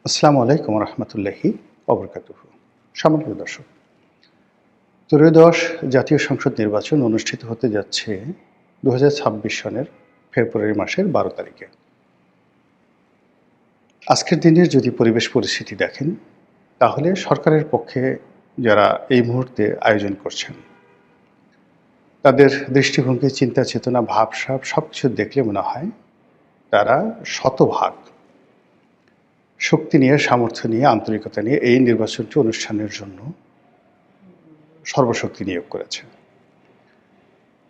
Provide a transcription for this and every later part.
আসসালামু আলাইকুম রহমতুল্লাহি অবরকাতুহু। সম্মানিত দর্শক, ত্রয়োদশ জাতীয় সংসদ নির্বাচন অনুষ্ঠিত হতে যাচ্ছে ২০২৬ সনের ফেব্রুয়ারি মাসের ১২ তারিখে। আজকের দিনের যদি পরিবেশ পরিস্থিতি দেখেন, তাহলে সরকারের পক্ষে যারা এই মুহূর্তে আয়োজন করছেন, তাদের দৃষ্টিভঙ্গি, চিন্তা চেতনা, ভাবসাব সবকিছু দেখলে মনে হয় তারা শতভাগ শক্তি নিয়ে, সামর্থ্য নিয়ে, আন্তরিকতা নিয়ে এই নির্বাচনটি অনুষ্ঠানের জন্য সর্বশক্তি নিয়োগ করেছে।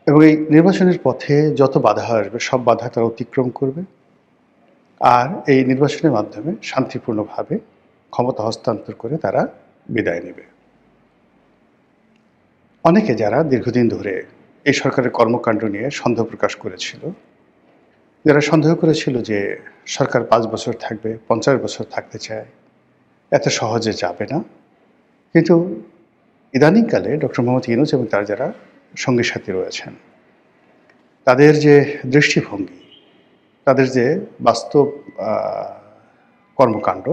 এবং এই নির্বাচনের পথে যত বাধা আসবে সব বাধা তারা অতিক্রম করবে, আর এই নির্বাচনের মাধ্যমে শান্তিপূর্ণভাবে ক্ষমতা হস্তান্তর করে তারা বিদায় নেবে। অনেকে যারা দীর্ঘদিন ধরে এই সরকারের কর্মকাণ্ড নিয়ে সন্দেহ প্রকাশ করেছিল, যারা সন্দেহ করেছিল যে সরকার ৫ বছর থাকবে, ৫০ বছর থাকতে চায়, এত সহজে যাবে না, কিন্তু ইদানিংকালে ডক্টর মোহাম্মদ ইউনূস এবং তার যারা সঙ্গী সাথী রয়েছেন, তাদের যে দৃষ্টিভঙ্গি, তাদের যে বাস্তব কর্মকাণ্ড,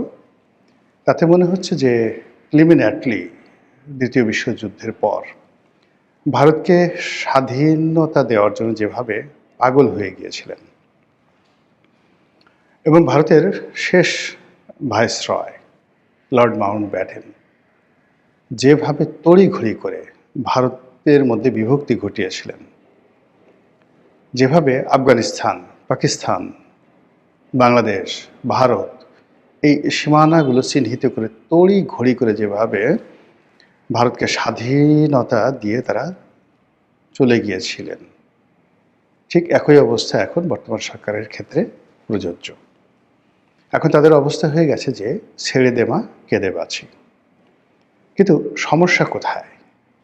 তাতে মনে হচ্ছে যে প্রিলিমিনারিলি দ্বিতীয় বিশ্বযুদ্ধের পর ভারতকে স্বাধীনতা দেওয়ার জন্য যেভাবে পাগল হয়ে গিয়েছিলেন এবং ভারতের শেষ ভাইসরয় লর্ড মাউন্টব্যাটেন যেভাবে তড়িঘড়ি করে ভারতের মধ্যে বিভক্তি ঘটিয়েছিলেন, যেভাবে আফগানিস্তান, পাকিস্তান, বাংলাদেশ, ভারত এই সীমানাগুলো চিহ্নিত করে তড়িঘড়ি করে যেভাবে ভারতকে স্বাধীনতা দিয়ে তারা চলে গিয়েছিলেন, ঠিক একই অবস্থা এখন বর্তমান সরকারের ক্ষেত্রে প্রযোজ্য। এখন তাদের অবস্থা হয়ে গেছে যে ছেড়ে দে মা কেঁদে বাঁচি। কিন্তু সমস্যা কোথায়?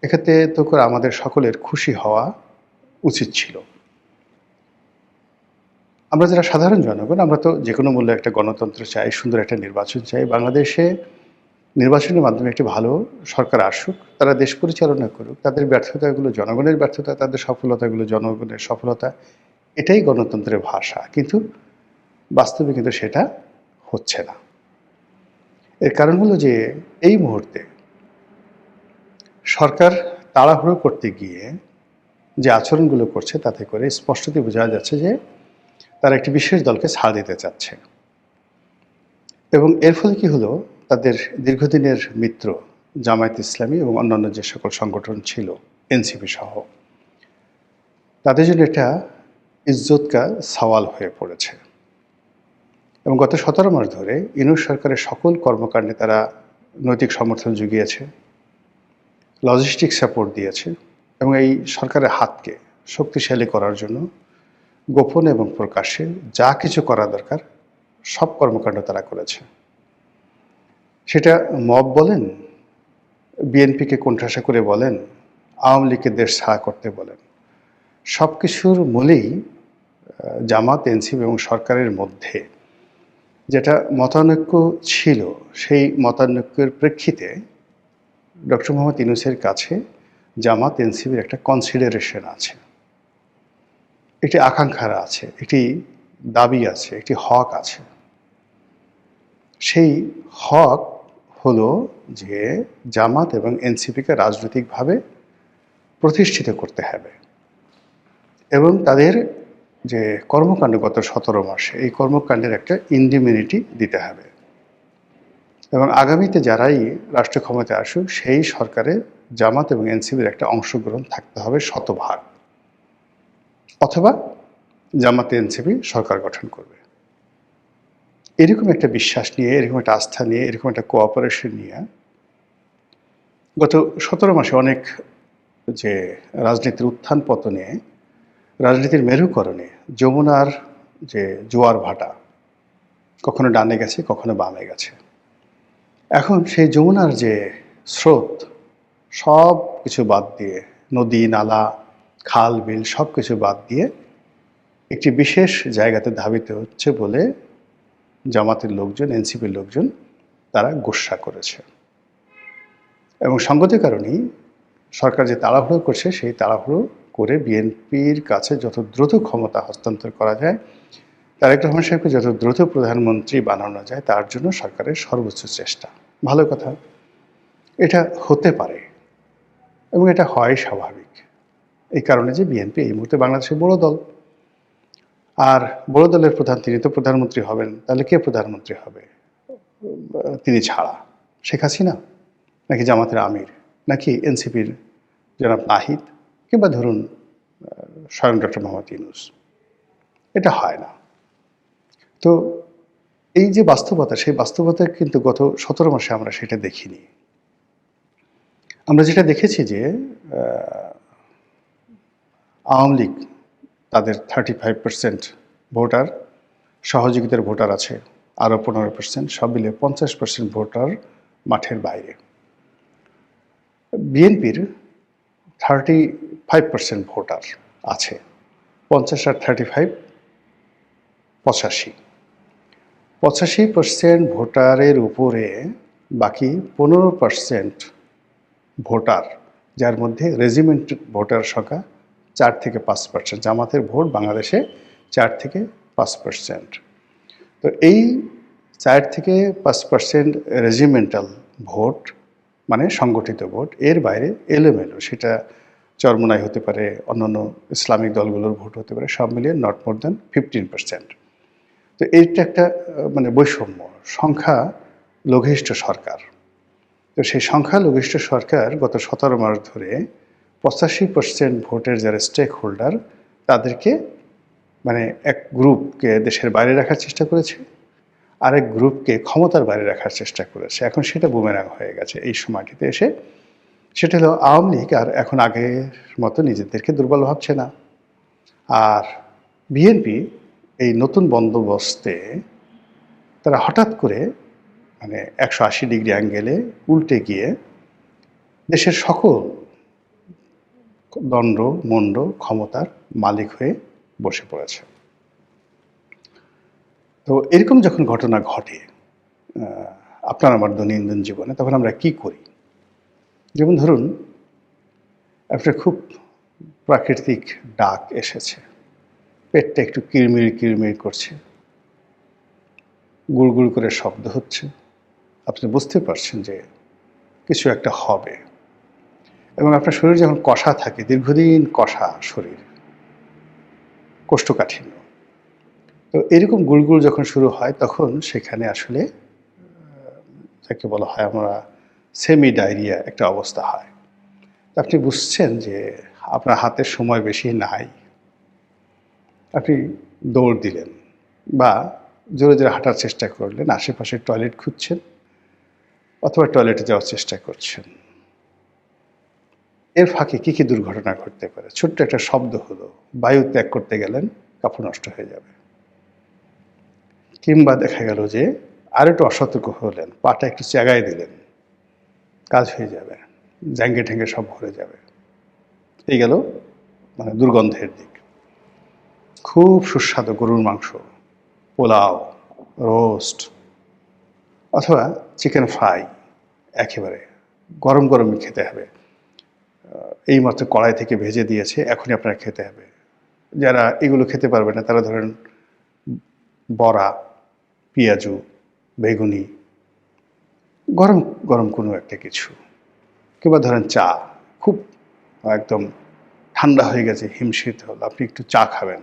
এক্ষেত্রে তো করে আমাদের সকলের খুশি হওয়া উচিত ছিল। আমরা যারা সাধারণ জনগণ, আমরা তো যে কোনো মূল্যে একটা গণতন্ত্র চাই, সুন্দর একটা নির্বাচন চাই। বাংলাদেশে নির্বাচনের মাধ্যমে একটি ভালো সরকার আসুক, তারা দেশ পরিচালনা করুক, তাদের ব্যর্থতাগুলো জনগণের ব্যর্থতা, তাদের সফলতাগুলো জনগণের সফলতা, এটাই গণতন্ত্রের ভাষা। কিন্তু বাস্তবে কিন্তু সেটা হচ্ছে না। এর কারণ হলো যে এই মুহূর্তে সরকার তাড়াহুড়ো করতে গিয়ে যে আচরণগুলো করছে, তাতে করে স্পষ্টতই বোঝা যাচ্ছে যে তারা একটি বিশেষ দলকে ছাড় দিতে চাচ্ছে। এবং এর ফলে কি হলো, তাদের দীর্ঘদিনের মিত্র জামায়াত ইসলামী এবং অন্যান্য যে সকল সংগঠন ছিল, এনসিপি সহ, তাদের জন্য এটা ইজ্জত কা সওয়াল হয়ে পড়েছে। এবং গত ১৭ মাস ধরে ইউনূস সরকারের সকল কর্মকাণ্ডে তারা নৈতিক সমর্থন জুগিয়েছে, লজিস্টিক সাপোর্ট দিয়েছে এবং এই সরকারের হাতকে শক্তিশালী করার জন্য গোপন এবং প্রকাশ্যে যা কিছু করা দরকার সব কর্মকাণ্ড তারা করেছে। সেটা মব বলেন, বিএনপিকে কোণঠাসা করে বলেন, আওয়ামী লীগকে দেশ ছাড়া করতে বলেন, সব কিছুর মূলেই জামাত, এনসিপি এবং সরকারের মধ্যে যেটা মতানৈক্য ছিল, সেই মতানৈক্যের প্রেক্ষিতে ডক্টর মোহাম্মদ ইউনূসের কাছে জামাত, এনসিপির একটা কনসিডারেশন আছে, একটি আকাঙ্ক্ষা আছে, একটি দাবি আছে, একটি হক আছে। সেই হক হলো যে জামাত এবং এনসিপিকে রাজনৈতিকভাবে প্রতিষ্ঠিত করতে হবে এবং তাদের যে কর্মকাণ্ড গত ১৭ মাসে, এই কর্মকাণ্ডের একটা ইন্ডিমিউনিটি দিতে হবে এবং আগামীতে যারাই রাষ্ট্র ক্ষমতায় আসুক, সেই সরকারে জামাত এবং এনসিপির একটা অংশগ্রহণ থাকতে হবে শতভাগ, অথবা জামাত এনসিপি সরকার গঠন করবে। এরকম একটা বিশ্বাস নিয়ে, এরকম একটা আস্থা নিয়ে, এরকম একটা কোঅপারেশন নিয়ে গত ১৭ মাসে অনেক যে রাজনীতির উত্থান পতনে, রাজনীতির মেরুকরণে যমুনার যে জোয়ার ভাটা, কখনো ডানে গেছে, কখনো বামে গেছে, এখন সেই যমুনার যে স্রোত, সব কিছু বাদ দিয়ে, নদী নালা, খাল বিল সব কিছু বাদ দিয়ে একটি বিশেষ জায়গাতে ধাবিত হচ্ছে বলে জামাতের লোকজন, এনসিপির লোকজন তারা গোস্বা করেছে। এবং সঙ্গতির কারণেই সরকার যে তাড়াহুড়ো করছে, সেই তাড়াহুড়ো করে বিএনপির কাছে যত দ্রুত ক্ষমতা হস্তান্তর করা যায় তারেক রহমান সাহেবকে যত দ্রুত প্রধানমন্ত্রী বানানো যায় তার জন্য সরকারের সর্বোচ্চ চেষ্টা। ভালো কথা, এটা হতে পারে এবং এটা হয় স্বাভাবিক। এই কারণে যে বিএনপি এই মুহূর্তে বাংলাদেশের বড় দল, আর বড় দলের প্রধান তিনি তো প্রধানমন্ত্রী হবেন, তাহলে কে প্রধানমন্ত্রী হবে তিনি ছাড়া? শেখ হাসিনা, নাকি জামাতের আমির, নাকি এনসিপির জনাব নাহিদ, কিংবা ধরুন স্বয়ং ডক্টর মোহাম্মদ ইউনূস? এটা হয় না। তো এই যে বাস্তবতা, সেই বাস্তবতা কিন্তু গত 17 মাসে আমরা সেটা দেখিনি। আমরা যেটা দেখেছি যে আওয়ামী লীগ তাদের 35% ভোটার, সহযোগিতার ভোটার আছে আরও 15%, সব মিলে 50% ভোটার মাঠের বাইরে। বিএনপির 35% ভোটার আছে, 50 আর 35 85% ভোটারের উপরে বাকি 15% ভোটার, যার মধ্যে রেজিমেন্ট ভোটার সংখ্যা 4 থেকে 5%। জামাতের ভোট বাংলাদেশে 4 থেকে 5%। তো এই 4 থেকে 5% রেজিমেন্টাল ভোট, মানে সংগঠিত ভোট, এর বাইরে এলোমেলো, সেটা চরমোনাই হতে পারে, অন্যান্য ইসলামিক দলগুলোর ভোট হতে পারে, সব মিলিয়ে নট মোর দ্যান 15%। তো এইটা একটা মানে বৈষম্য, সংখ্যা লঘিষ্ঠ সরকার। তো সেই সংখ্যালঘিষ্ঠ সরকার গত 17 মাস ধরে 85% ভোটের যারা স্টেক হোল্ডার তাদেরকে মানে এক গ্রুপকে দেশের বাইরে রাখার চেষ্টা করেছে, আরেক গ্রুপকে ক্ষমতার বাইরে রাখার চেষ্টা করেছে। এখন সেটা বুমেরাং হয়ে গেছে এই সময়টিতে এসে। সেটা হলো আওয়ামী লীগ আর এখন আগের মতো নিজেদেরকে দুর্বল ভাবছে না। আর বিএনপি এই নতুন বন্দোবস্তে তারা হঠাৎ করে মানে 180 ডিগ্রি অ্যাঙ্গেলে উল্টে গিয়ে দেশের সকল দণ্ড মণ্ড ক্ষমতার মালিক হয়ে বসে পড়েছে। তো এরকম যখন ঘটনা ঘটে আপনার আমার দৈনন্দিন জীবনে, তখন আমরা কি করি? যেমন ধরুন, একটা খুব প্রাকৃতিক ডাক এসেছে, পেটটা একটু কিরমির কিরমির করছে, গুড়গুড় করে শব্দ হচ্ছে, আপনি বুঝতে পারছেন যে কিছু একটা হবে। এবং আপনার শরীর যখন কষা থাকে, দীর্ঘদিন কষা শরীর, কোষ্ঠকাঠিন্য, তো এরকম গুড়গুড় যখন শুরু হয় তখন সেখানে আসলে যাকে বলা হয় আমরা সেমি ডায়রিয়া একটা অবস্থা হয়। আপনি বুঝছেন যে আপনার হাতে সময় বেশি নাই, আপনি দৌড় দিলেন বা জোরে জোরে হাঁটার চেষ্টা করলেন, আশেপাশে টয়লেট খুঁজছেন অথবা টয়লেটে যাওয়ার চেষ্টা করছেন। এর ফাঁকে কী কী দুর্ঘটনা ঘটতে পারে? ছোট্ট একটা শব্দ হলো, বায়ু ত্যাগ করতে গেলেন, কাপড় নষ্ট হয়ে যাবে। কিংবা দেখা গেল যে আর একটু অসতর্ক হলেন, পাটা একটু চাগায় দিলেন, কাজ হয়ে যাবে, জ্যাঙ্গে ঠ্যাঙ্গে সব ভরে যাবে। এই গেল মানে দুর্গন্ধের দিক। খুব সুস্বাদু গরুর মাংস, পোলাও, রোস্ট অথবা চিকেন ফ্রাই একেবারে গরম গরমই খেতে হবে, এইমাত্র কড়াই থেকে ভেজে দিয়েছে, এখনই আপনার খেতে হবে। যারা এগুলো খেতে পারবে না তারা ধরেন বড়া, পেঁয়াজু, বেগুনি, গরম গরম কোনো একটা কিছু, কিংবা ধরেন চা, খুব একদম ঠান্ডা হয়ে গেছে, হিমশীত হল, আপনি একটু চা খাবেন।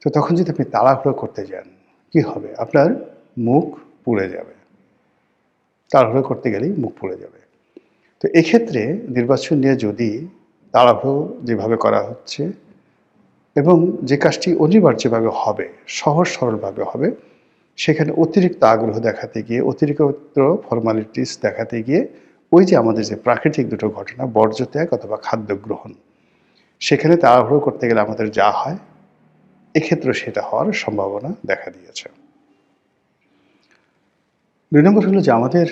তো তখন যদি আপনি তাড়াহুড়ো করতে যান, কি হবে? আপনার মুখ পুড়ে যাবে, তাড়াহুড়ো করতে গেলেই মুখ পুড়ে যাবে। তো এক্ষেত্রে নির্বাচন নিয়ে যদি তাড়াহুড়ো যেভাবে করা হচ্ছে এবং যে কাজটি অনিবার্যভাবে হবে, সহজ সরলভাবে হবে, সেখানে অতিরিক্ত আগ্রহ দেখাতে গিয়ে, অতিরিক্ত ফর্মালিটিস দেখাতে গিয়ে ওই যে আমাদের যে প্রাকৃতিক দুটো ঘটনা, বর্জ্য ত্যাগ অথবা খাদ্য গ্রহণ, সেখানে তাড়াহুড়ো করতে গেলে আমাদের যা হয়, এক্ষেত্রে সেটা হওয়ার সম্ভাবনা দেখা দিয়েছে। ২ নম্বর হলো যে আমাদের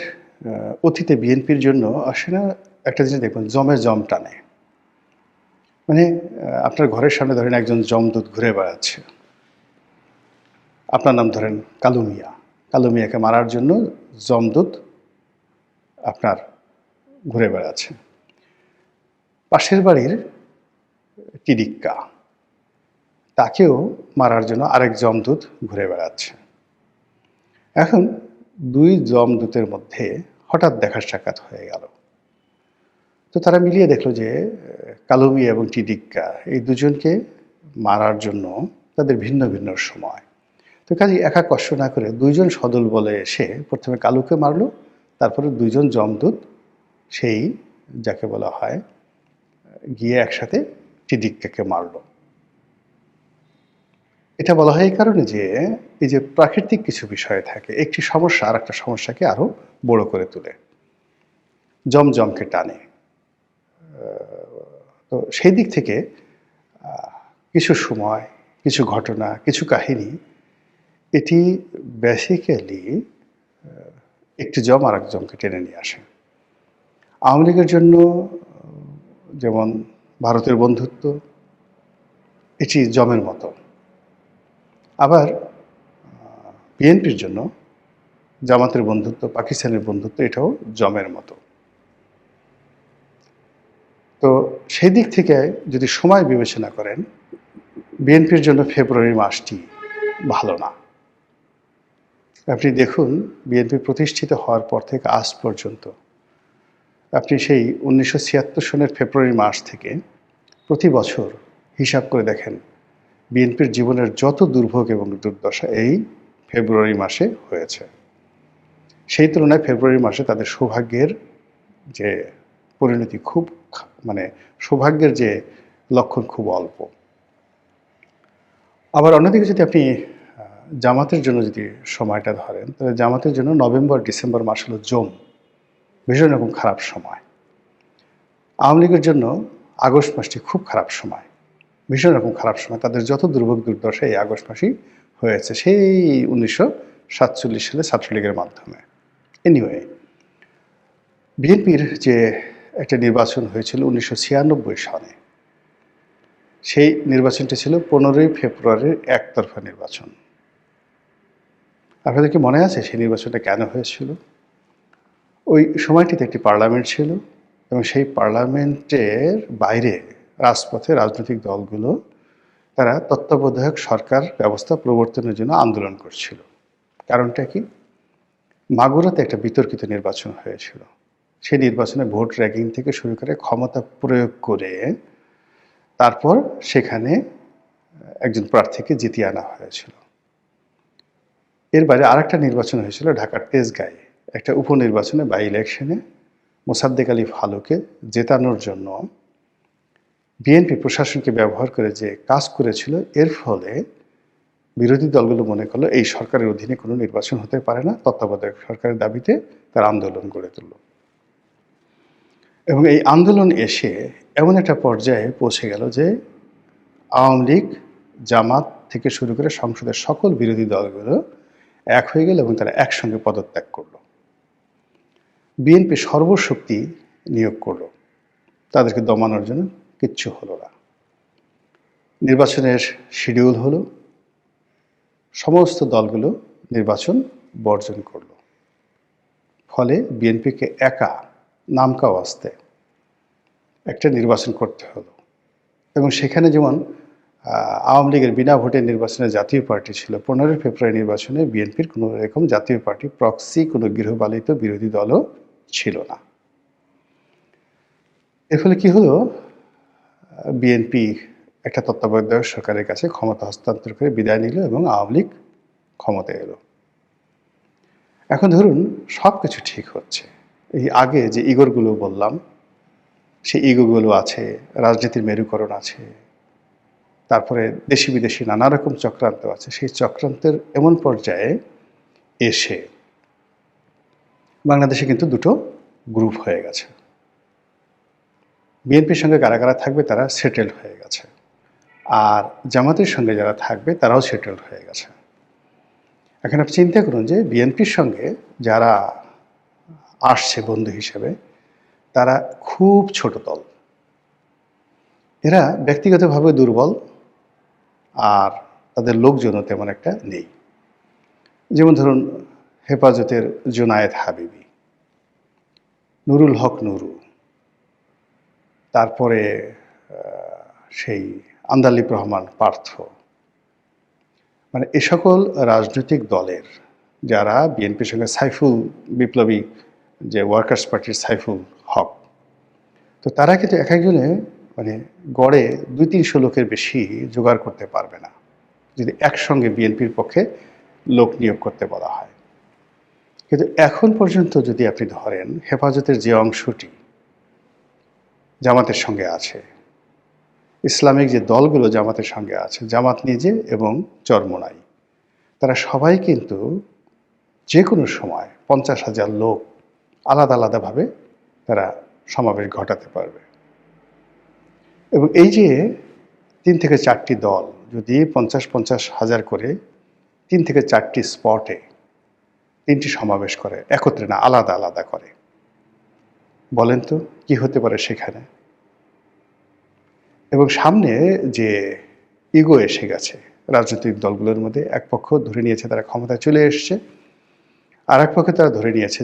অতীতে বিএনপির জন্য আসলে একটা জিনিস দেখবেন, জমে জম টানে। মানে আপনার ঘরের সামনে ধরেন একজন জমদূত ঘুরে বেড়াচ্ছে, আপনার নাম ধরেন কালু মিয়া, কালু মিয়াকে মারার জন্য জমদূত আপনার ঘুরে বেড়াচ্ছে। পাশের বাড়ির টিডিক্কা, তাকেও মারার জন্য আরেক যমদূত ঘুরে বেড়াচ্ছে। এখন দুই যমদূতের মধ্যে হঠাৎ দেখা সাক্ষাৎ হয়ে গেল। তো তারা মিলিয়ে দেখলো যে কালো মিয়া এবং টিডিক্কা এই দুজনকে মারার জন্য তাদের ভিন্ন ভিন্ন সময়। তো কাজে একা কষ্ট না করে দুইজন সদল বলে এসে প্রথমে কালুকে মারলো, তারপরে দুইজন যমদূত সেই যাকে বলা হয় গিয়ে একসাথে টিডিক্কাকে মারলো। এটা বলা হয় এই কারণে যে এই যে প্রাকৃতিক কিছু বিষয় থাকে, একটি সমস্যা আর একটা সমস্যাকে আরো বড় করে তোলে, জমজমকে টানে। তো সেই দিক থেকে কিছু সময়, কিছু ঘটনা, কিছু কাহিনী, এটি বেসিক্যালি একটি জম আর এক জমকে টেনে নিয়ে আসে। আওয়ামী লীগের জন্য যেমন ভারতের বন্ধুত্ব এটি জমের মতো, আবার বিএনপির জন্য জামাতের বন্ধুত্ব, পাকিস্তানের বন্ধুত্ব এটাও জমের মতো। তো সেই দিক থেকে যদি সময় বিবেচনা করেন, বিএনপির জন্য ফেব্রুয়ারি মাসটি ভালো না। আপনি দেখুন বিএনপি প্রতিষ্ঠিত হওয়ার পর থেকে আজ পর্যন্ত আপনি সেই 1976 সনের ফেব্রুয়ারি মাস থেকে প্রতি বছর হিসাব করে দেখেন, বিএনপির জীবনের যত দুর্ভোগ এবং দুর্দশা এই ফেব্রুয়ারি মাসে হয়েছে। সেই তুলনায় ফেব্রুয়ারি মাসে তাদের সৌভাগ্যের যে পরিণতি খুব, মানে সৌভাগ্যের যে লক্ষণ খুব অল্প। আবার অন্যদিকে যদি আপনি জামাতের জন্য যদি সময়টা ধরেন, তাহলে জামাতের জন্য নভেম্বর ডিসেম্বর মাস হলো জম, ভীষণ রকম খারাপ সময়। আওয়ামী লীগের জন্য আগস্ট মাসটি খুব খারাপ সময়, ভীষণ রকম খারাপ সময়। তাদের যত দুর্ভোগ দুর্দশা এই আগস্ট মাসেই হয়েছে, সেই 1947 সালে ছাত্রলীগের মাধ্যমে। এনিওয়ে, বিএনপির যে একটা নির্বাচন হয়েছিল 1996 সালে, সেই নির্বাচনটি ছিল 15ই ফেব্রুয়ারির একতরফা নির্বাচন। আপনাদের কি মনে আছে সেই নির্বাচনটা কেন হয়েছিল? ওই সময়টিতে একটি পার্লামেন্ট ছিল এবং সেই পার্লামেন্টের বাইরে রাজপথে রাজনৈতিক দলগুলো তারা তত্ত্বাবধায়ক সরকার ব্যবস্থা প্রবর্তনের জন্য আন্দোলন করছিল। কারণটা কি? মাগুরাতে একটা বিতর্কিত নির্বাচন হয়েছিল। সেই নির্বাচনে ভোট র্যাগিং থেকে শুরু করে ক্ষমতা প্রয়োগ করে তারপর সেখানে একজন প্রার্থীকে জিতিয়ে আনা হয়েছিল। এর বাইরে আরেকটা নির্বাচন হয়েছিল ঢাকার তেজগাঁয়ে, একটা উপনির্বাচনে বাই ইলেকশনে মোসাদ্দেক আলী ফালুকে জেতানোর জন্য বিএনপি প্রশাসনকে ব্যবহার করে যে কাজ করেছিল, এর ফলে বিরোধী দলগুলো মনে করলো এই সরকারের অধীনে কোনো নির্বাচন হতে পারে না, তত্ত্বাবধায়ক সরকারের দাবিতে তার আন্দোলন গড়ে তুলল। এবং এই আন্দোলন এসে এমন একটা পর্যায়ে পৌঁছে গেল যে আওয়ামী লীগ, জামাত থেকে শুরু করে সংসদের সকল বিরোধী দলগুলো এক হয়ে গেল এবং তারা একসঙ্গে পদত্যাগ করলো। বিএনপি সর্বশক্তি নিয়োগ করলো তাদেরকে দমানোর জন্য, কিচ্ছু হলো না। নির্বাচনের শিডিউল হলো, সমস্ত দলগুলো নির্বাচন বর্জন করল। ফলে বিএনপিকে একা নামকা ওয়াস্তে একটা নির্বাচন করতে হলো। এবং সেখানে যেমন আওয়ামী লীগের বিনা ভোটে নির্বাচনে জাতীয় পার্টি ছিল, 15 ফেব্রুয়ারি নির্বাচনে বিএনপির কোনো এরকম জাতীয় পার্টি প্রক্সি কোনো গৃহপালিত বিরোধী দলও ছিল না। এর ফলে কি হলো, বিএনপি একটা তত্ত্বাবধায়ক সরকারের কাছে ক্ষমতা হস্তান্তর করে বিদায় নিল এবং আওয়ামী লীগ ক্ষমতায় এলো। এখন ধরুন সব কিছু ঠিক হচ্ছে, এই আগে যে ইগোরগুলো বললাম সেই ইগোগুলো আছে, রাজনীতির মেরুকরণ আছে, তারপরে দেশি বিদেশি নানা রকম চক্রান্ত আছে। সেই চক্রান্তের এমন পর্যায়ে এসে বাংলাদেশে কিন্তু দুটো গ্রুপ হয়ে গেছে। বিএনপির সঙ্গে কারা কারা থাকবে তারা সেটেলড হয়ে গেছে, আর জামাতের সঙ্গে যারা থাকবে তারাও সেটেলড হয়ে গেছে। এখন আপনি চিন্তা করুন যে বিএনপির সঙ্গে যারা আসছে বন্ধু হিসেবে তারা খুব ছোট দল, এরা ব্যক্তিগতভাবে দুর্বল আর তাদের লোকজনও তেমন একটা নেই। যেমন ধরুন হেফাজতের জুনায়েদ হাবিবি, নুরুল হক নুরু, তারপরে সেই আন্দালিব রহমান পার্থ, মানে এ সকল রাজনৈতিক দলের যারা বিএনপির সঙ্গে সাইফুল বিপ্লবী যে ওয়ার্কার্স পার্টির সাইফুল হক, তো তারা কিন্তু এক একজনে মানে গড়ে 200-300 লোকের বেশি জোগাড় করতে পারবে না যদি একসঙ্গে বিএনপির পক্ষে লোক নিয়োগ করতে বলা হয়। কিন্তু এখন পর্যন্ত যদি আপনি ধরেন হেফাজতের যে অংশটি জামাতের সঙ্গে আছে, ইসলামিক যে দলগুলো জামাতের সঙ্গে আছে, জামাত নিজে এবং চরমোনাই, তারা সবাই কিন্তু যে কোনো সময় 50,000 লোক আলাদা আলাদাভাবে তারা সমাবেশ ঘটাতে পারবে। এবং এই যে 3 থেকে 4টি দল যদি 50,000 করে 3 থেকে 4টি স্পটে 3টি সমাবেশ করে, একত্রে না আলাদা আলাদা করে, বলেন তো কি হতে পারে সেখানে? এবং সামনে যে ইগো এসে গেছে রাজনৈতিক দলগুলোর মধ্যে, এক পক্ষ ধরে নিয়েছে তারা ক্ষমতায় চলে এসছে, আর এক পক্ষে তারা ধরে নিয়েছে